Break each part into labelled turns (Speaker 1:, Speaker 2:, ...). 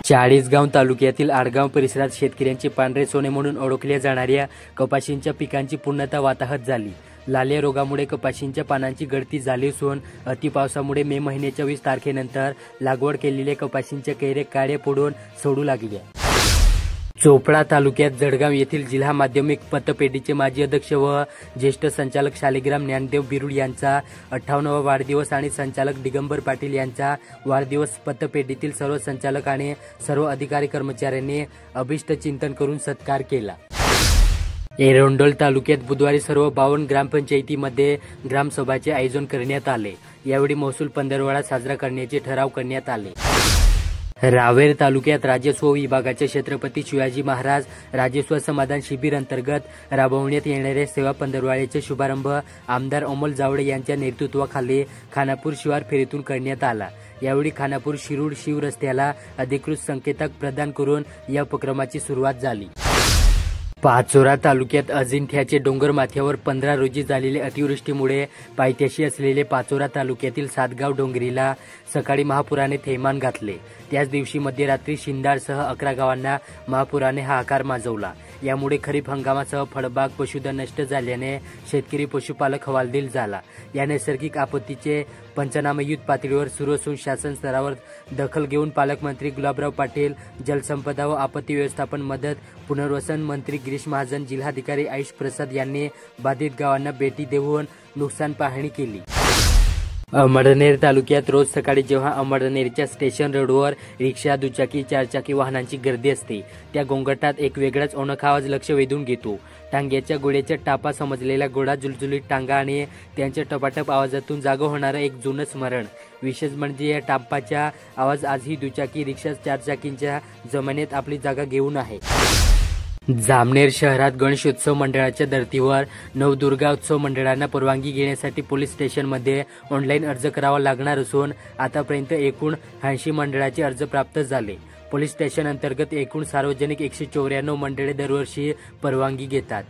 Speaker 1: चाळीसगाव तालुक्यातील आडगाव परिसरात शेतकऱ्यांचे पांढरे सोने म्हणून ओळखल्या जाणाऱ्या कपाशींच्या पिकांची पूर्णतः वाताहत झाली। लाल्या रोगामुळे कपाशींच्या पानांची गळती झाली असून अतिपावसामुळे मे महिन्याच्या 20 तारखेनंतर लागवड केलेल्या कपाशींच्या कैऱ्या काळ्या पडून सोडू लागल्या। चोपडा तालुक्यात जळगाव येथील जिल्हा माध्यमिक पतपेढीचे माजी अध्यक्ष व ज्येष्ठ संचालक शालिग्राम ज्ञानदेव बिरुड यांचा 58वा वाढदिवस आणि संचालक दिगंबर पाटील यांचा वाढदिवस पतपेढीतील सर्व संचालक आणि सर्व अधिकारी कर्मचाऱ्यांनी अभिष्ट चिंतन करून सत्कार केला। एरंडोल तालुक्यात बुधवारी सर्व 52 ग्रामपंचायतीमध्ये ग्रामसभाचे आयोजन करण्यात आले। यावेळी महसूल पंधरवडा साजरा करण्याचे ठराव करण्यात आले। रावेर तालुक्यात राजस्व विभागाच्या छत्रपती शिवाजी महाराज राजस्व समाधान शिबिर अंतर्गत राबवण्यात येणाऱ्या सेवा पंधरवड्याचा शुभारंभ आमदार अमोल जावळे यांच्या नेतृत्वाखाली खानापूर शिवार फेरीतून करण्यात आला। यावेळी खानापूर शिरूर शिव रस्त्याला अधिकृत संकेतक प्रदान करून या उपक्रमाची सुरुवात झाली। पाचोरा तालुक्यात अजिंठ्याचे डोंगर माथ्यावर 15 रोजी झालेल्या अतिवृष्टीमुळे पायथ्याशी असलेले पाचोरा तालुक्यातील सातगाव डोंगरीला सकाळी महापुराने थैमान घातले। त्याच दिवशी मध्यरात्री शिंदाळसह 11 गावांना महापुराने हाहाकार माजवला। यामुळे खरीप हंगामासह फळबाग पशुधन नष्ट झाल्याने शेतकरी पशुपालक हवालदिल झाला। या नैसर्गिक आपत्तीचे पंचनामे युद्ध पातळीवर सुरू असून शासन स्तरावर दखल घेऊन पालकमंत्री गुलाबराव पाटील, जलसंपदा व आपत्ती व्यवस्थापन मदत पुनर्वसन मंत्री गिरीश महाजन, जिल्हाधिकारी आयुष प्रसाद यांनी बाधित गावांना भेटी देऊन नुकसान पाहणी केली। अमळनेर तालुक्यात रोज सकाळी जेव्हा अमळनेरच्या स्टेशन रोडवर रिक्षा, दुचाकी, चारचाकी वाहनांची गर्दी असते, त्या गोंगटात एक वेगळाच अनोखा आवाज लक्ष वेधून घेतो। टांग्याच्या गोळ्याच्या टापा समजलेला घोडा, जुलजुलीत टांगा आणि त्यांच्या टपाटप आवाजातून जागा होणारं एक जुनं स्मरण। विशेष म्हणजे या टापाचा आवाज आजही दुचाकी, रिक्षा, चारचाकींच्या जमान्यात आपली जागा घेऊन आहे। जामनेर शहरात गणेशोत्सव मंडळाच्या धर्तीवर नवदुर्गा उत्सव मंडळांना परवानगी घेण्यासाठी पोलीस स्टेशनमध्ये ऑनलाईन अर्ज करावा लागणार असून आतापर्यंत एकूण 80 मंडळाचे अर्ज प्राप्त झाले। पोलीस स्टेशन अंतर्गत एकूण सार्वजनिक 194 मंडळे दरवर्षी परवानगी घेतात।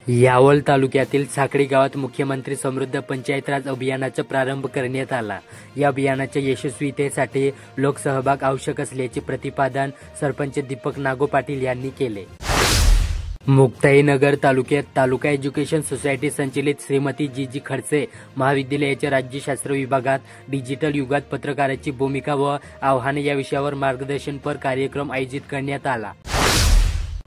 Speaker 1: यावल तालुक्यातील साखळी गावात मुख्यमंत्री समृद्ध पंचायत राज अभियानाचा प्रारंभ करण्यात आला। या अभियानाच्या यशस्वीतेसाठी लोकसहभाग आवश्यक असल्याचे प्रतिपादन सरपंच दीपक नागो पाटील यांनी केले। मुक्ताईनगर तालुक्यात तालुका एज्युकेशन सोसायटी संचलित श्रीमती जी खडसे महाविद्यालयाच्या राज्यशास्त्र विभागात डिजिटल युगात पत्रकाराची भूमिका व आव्हाने या विषयावर मार्गदर्शनपर कार्यक्रम आयोजित करण्यात आला।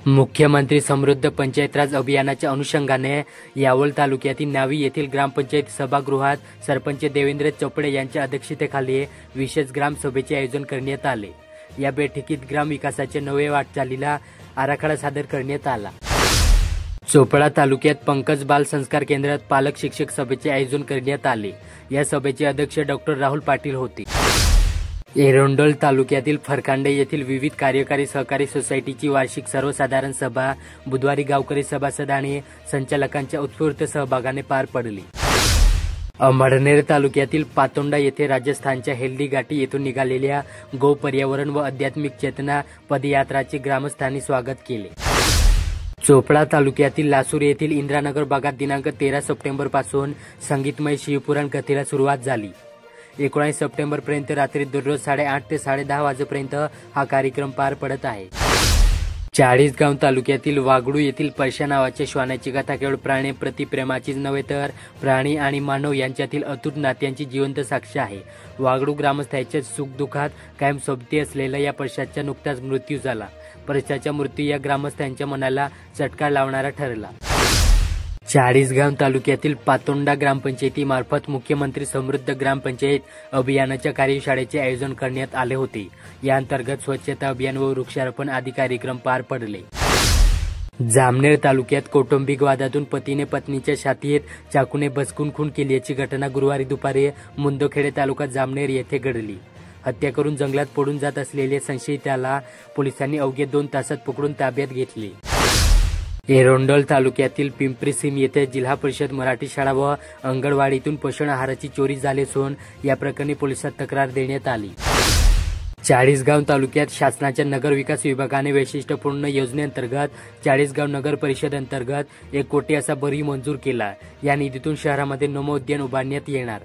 Speaker 1: मुख्यमंत्री समृद्ध पंचायत राज अभियानाच्या अनुषंगाने यावल तालुक्यातील नावी येथील ग्रामपंचायत सभागृहात सरपंच देवेंद्र चोपडे यांच्या अध्यक्षतेखाली विशेष ग्रामसभेचे आयोजन करण्यात आले। या बैठकीत ग्राम विकासाच्या नव्या वाटचालीला आराखडा सादर करण्यात आला। चोपडा तालुक्यात पंकज बाल संस्कार केंद्रात पालक शिक्षक सभेचे आयोजन करण्यात आले। या सभेचे अध्यक्ष डॉक्टर राहुल पाटील होते। एरंडोल तालुक्यातील फरकांडे येथील विविध कार्यकारी सहकारी सोसायटीची वार्षिक सर्वसाधारण सभा बुधवारी गावकरी सभासद आणि संचालकांच्या उत्स्फूर्त सहभागाने पार पडली। अमळनेर तालुक्यातील पातोंडा येथे राजस्थानच्या हेल्दी घाटी येथून निघालेल्या गो पर्यावरण व आध्यात्मिक चेतना पदयात्राचे ग्रामस्थांनी स्वागत केले। चोपडा तालुक्यातील लासूर येथील इंद्रानगर भागात दिनांक 13 सप्टेंबर पासून संगीतमय शिवपुराण कथेला सुरुवात झाली। 19 सप्टेंबर पर्यंत रात्री दररोज 8:30 ते 10:30 वाजेपर्यंत हा कार्यक्रम पार पडत आहे। चाळीसगाव तालुक्यातील वागडू येथील परशा नावाच्या श्वानाची कथा केवळ प्राणी प्रतिप्रेमाचीच नव्हे तर प्राणी आणि मानव यांच्यातील अतूट नात्यांची जिवंत साक्ष आहे। वागडू ग्रामस्थांच्या सुखदुःखात कायम सोबती असलेल्या या परशाचा नुकताच मृत्यू झाला। परशाचा मृत्यू या ग्रामस्थांच्या मनाला चटका लावणारा ठरला। चाळीसगाव तालुक्यातील पातोंडा ग्रामपंचायतीमार्फत मुख्यमंत्री समृद्ध ग्रामपंचायत अभियानाच्या कार्यशाळेचे आयोजन करण्यात आले होते। या अंतर्गत स्वच्छता अभियान व वृक्षारोपण आदी कार्यक्रम पार पडले। जामनेर तालुक्यात कौटुंबिक वादातून पतीने पत्नीच्या छातीत चाकूने बसकून खून केल्याची घटना गुरुवारी दुपारी मुंदखेडे तालुका जामनेर येथे घडली। हत्या करून जंगलात पडून जात असलेल्या संशयिताला पोलिसांनी अवघ्या 2 तासात पकडून ताब्यात घेतले। एरंडोल तालुक्यातील पिंपरी सीम येथे जिल्हा परिषद मराठी शाळा व अंगणवाडीतून पोषण आहाराची चोरी झाली असून या प्रकरणी पोलिसात तक्रार देण्यात आली। चाळीसगाव तालुक्यात शासनाच्या नगर विकास विभागाने वैशिष्ट्यपूर्ण योजनेअंतर्गत चाळीसगाव नगर परिषद अंतर्गत 1 कोटी असा भरीव मंजूर केला। या निधीतून शहरामध्ये नमो उद्यान उभारण्यात येणार।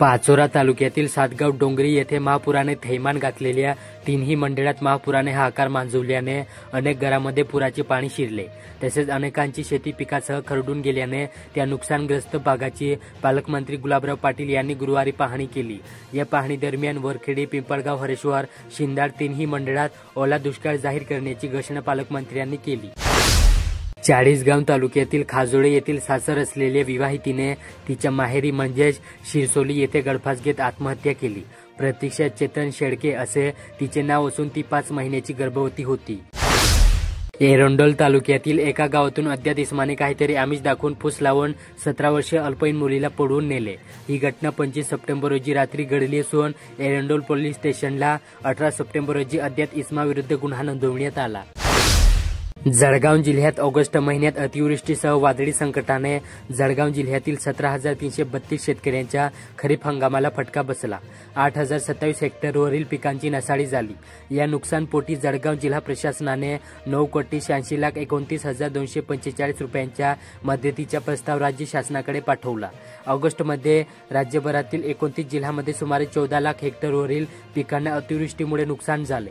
Speaker 1: पाचोरा तालुक्यातील सातगाव डोंगरी येथे महापुराने थैमान घातलेल्या तीनही मंडळात महापुराने हाहाकार माजवल्याने अनेक घरांमध्ये पुराचे पाणी शिरले। तसेच अनेकांची शेती पिकासह खरडून गेल्याने त्या नुकसानग्रस्त भागाची पालकमंत्री गुलाबराव पाटील यांनी गुरुवारी पाहणी केली। या पाहणी दरम्यान वरखेडी, पिंपळगाव, हरेश्वर, शिंदाड तीनही मंडळात ओला दुष्काळ जाहीर करण्याची घोषणा पालकमंत्र्यांनी केली। चाळीसगाव तालुक्यातील खाजोळे येथील सासर असलेल्या विवाहितीने तिच्या माहेरी म्हणजेच शिरसोली येथे गळफास घेत आत्महत्या केली। प्रतीक्षा चेतन शेळके असे तिचे नाव असून ती 5 महिन्याची गर्भवती होती। एरंडोल तालुक्यातील एका गावातून अज्ञात इसमाने काहीतरी आमिष दाखवून फूस लावून 17 वर्षीय अल्पवयीन मुलीला पळवून नेले। ही घटना 25 सप्टेंबर रोजी रात्री घडली असून एरंडोल पोलीस स्टेशनला 18 सप्टेंबर रोजी अज्ञात इसमाविरुद्ध गुन्हा नोंदवण्यात आला। जळगाव जिल्ह्यात ऑगस्ट महिन्यात अतिवृष्टीसह वादळी संकटाने जळगाव जिल्ह्यातील 17,332 शेतकऱ्यांच्या खरीप हंगामाला फटका बसला। 8,027 हेक्टरवरील पिकांची नासाडी झाली। या नुकसानपोटी जळगाव जिल्हा प्रशासनाने 9,86,29,245 रुपयांच्या मदतीचा प्रस्ताव राज्य शासनाकडे पाठवला। ऑगस्टमध्ये राज्यभरातील 29 जिल्ह्यांमध्ये सुमारे 14 लाख हेक्टरवरील पिकांना अतिवृष्टीमुळे नुकसान झाले।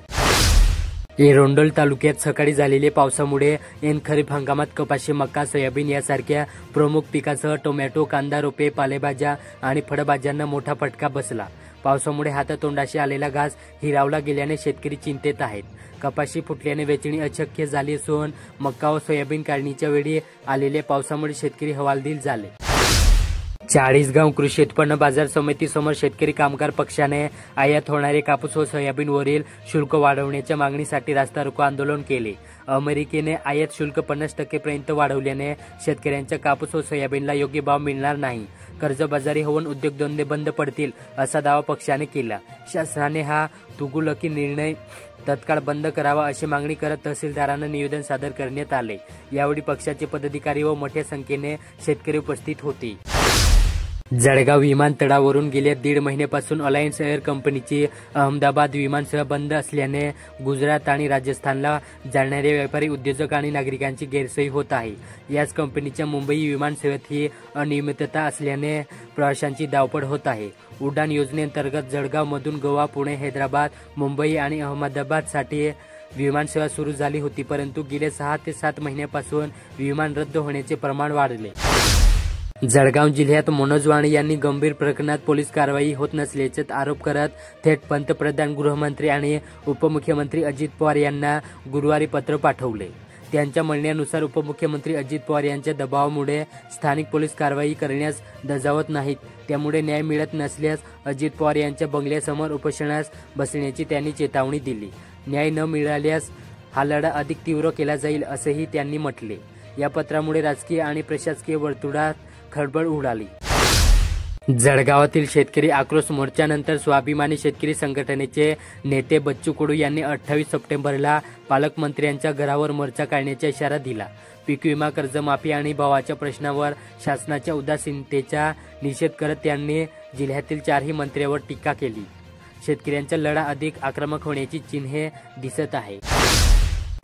Speaker 1: एरंडोल तालुक्यात सकाळी झालेल्या पावसामुळे ऐन खरीप हंगामात कपाशी, मका, सोयाबीन यासारख्या प्रमुख पिकांसह टोमॅटो, कांदा, रोपे, पालेभाज्या आणि फळभाज्यांना मोठा फटका बसला। पावसामुळे हातातोंडाशी आलेला घास हिरावला गेल्याने शेतकरी चिंतेत आहेत। कपाशी फुटल्याने वेचणी अशक्य झाली असून मका व सोयाबीन काढणीच्या वेळी आलेल्या पावसामुळे शेतकरी हवालदिल झाले। चाळीसगाव कृषी उत्पन्न बाजार समितीसमोर शेतकरी कामगार पक्षाने आयात होणारे कापूस व सोयाबीनवरील शुल्क वाढवण्याच्या मागणीसाठी रास्ता रोको आंदोलन केले। अमेरिकेने आयात शुल्क 50% पर्यंत वाढवल्याने शेतकऱ्यांच्या कापूस व सोयाबीनला योग्य भाव मिळणार नाही। कर्जबाजारी होऊन उद्योगधंदे बंद पडतील असा दावा पक्षाने केला। शासनाने हा तुगलकी निर्णय तत्काळ बंद करावा अशी मागणी करत तहसीलदारांना निवेदन सादर करण्यात आले। यावेळी पक्षाचे पदाधिकारी व मोठ्या संख्येने शेतकरी उपस्थित होते। जळगाव विमानतळावरून गेल्या 1.5 महिन्यापासून अलायन्स एअर कंपनीची अहमदाबाद विमानसेवा बंद असल्याने गुजरात आणि राजस्थानला जाणाऱ्या व्यापारी, उद्योजक आणि नागरिकांची गैरसोय होत आहे। याच कंपनीच्या मुंबई विमानसेवेत ही अनियमितता असल्याने प्रवाशांची धावपळ होत आहे। उडान योजनेअंतर्गत जळगावमधून गोवा, पुणे, हैदराबाद, मुंबई आणि अहमदाबादसाठी विमानसेवा सुरू झाली होती, परंतु गेल्या 6 ते 7 महिन्यापासून विमान रद्द होण्याचे प्रमाण वाढले। जळगाव जिल्ह्यात मनोज वाणी यांनी गंभीर प्रकरणात पोलीस कारवाई होत नसल्याचा आरोप करत थेट पंतप्रधान, गृहमंत्री आणि उपमुख्यमंत्री अजित पवार यांना गुरुवारी पत्र पाठवले। त्यांच्या म्हणण्यानुसार उपमुख्यमंत्री अजित पवार यांच्या दबावामुळे स्थानिक पोलीस कारवाई करण्यास धजावत नाहीत, त्यामुळे न्याय मिळत नसल्यास अजित पवार यांच्या बंगल्यासमोर उपोषणास बसण्याची त्यांनी चेतावणी दिली। न्याय न मिळाल्यास हा लढा अधिक तीव्र केला जाईल असेही त्यांनी म्हटले। या पत्रामुळे राजकीय आणि प्रशासकीय वर्तुळात खळबळ उडाली। जळगावातील शेतकरी आक्रोश मोर्चानंतर स्वाभिमानी शेतकरी संघटनेचे नेते बच्चू कडू यांनी 28 सप्टेंबरला पालकमंत्र्यांच्या घरावर मोर्चा काढण्याचा इशारा दिला। पीक विमा, कर्जमाफी आणि भावाच्या प्रश्नावर शासनाच्या उदासीनतेचा निषेध करत त्यांनी जिल्ह्यातील 4ही मंत्र्यांवर टीका केली। शेतकऱ्यांचा लढा अधिक आक्रमक होण्याची चिन्हे दिसत आहे।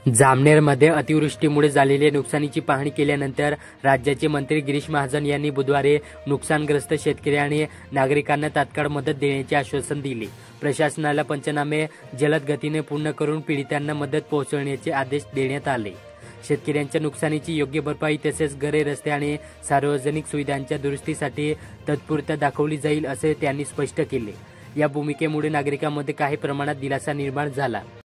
Speaker 1: जामनेरमध्ये अतिवृष्टीमुळे झालेल्या नुकसानीची पाहणी केल्यानंतर राज्याचे मंत्री गिरीश महाजन यांनी बुधवारी नुकसानग्रस्त शेतकरी आणि नागरिकांना तात्काळ मदत देण्याचे आश्वासन दिले। प्रशासनाला पंचनामे जलद गतीने पूर्ण करून पीडितांना मदत पोहोचवण्याचे आदेश देण्यात आले। शेतकऱ्यांच्या नुकसानीची योग्य भरपाई तसेच घरे, रस्ते आणि सार्वजनिक सुविधांच्या दुरुस्तीसाठी तत्परता दाखवली जाईल असे त्यांनी स्पष्ट केले। या भूमिकेमुळे नागरिकांमध्ये काही प्रमाणात दिलासा निर्माण झाला।